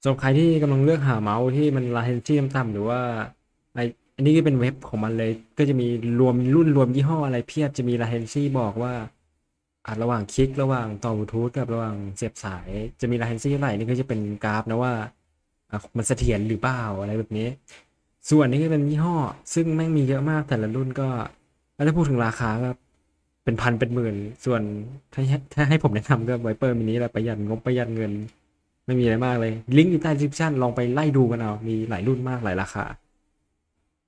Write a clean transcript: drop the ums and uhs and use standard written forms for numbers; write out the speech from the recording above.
สำหรับใครที่กำลังเลือกหาเมาส์ที่มัน latency ต่ำๆหรือว่าไออันนี้ก็เป็นเว็บของมันเลยก็จะมีรวมรุ่นรวมยี่ห้ออะไรเพียบจะมี latency บอกว่าระหว่างคลิกระหว่างต่อบลูทูธกับระหว่างเสียบสายจะมี latency เท่าไหร่นี่ก็จะเป็นกราฟนะว่ามันเสถียรหรือเปล่าอะไรแบบนี้ส่วนนี้ก็เป็นยี่ห้อซึ่งแม่งมีเยอะมากแต่ละรุ่นก็ถ้าพูดถึงราคาก็เป็นพันเป็นหมื่นส่วนถ้าให้ผมแนะนำก็ไวเปอร์มินิแหละประหยัดงบประหยัดเงิน ไม่มีอะไรมากเลยลิงก์อยู่ใต้ description ลองไปไล่ดูกันเอามีหลายรุ่นมากหลายราคา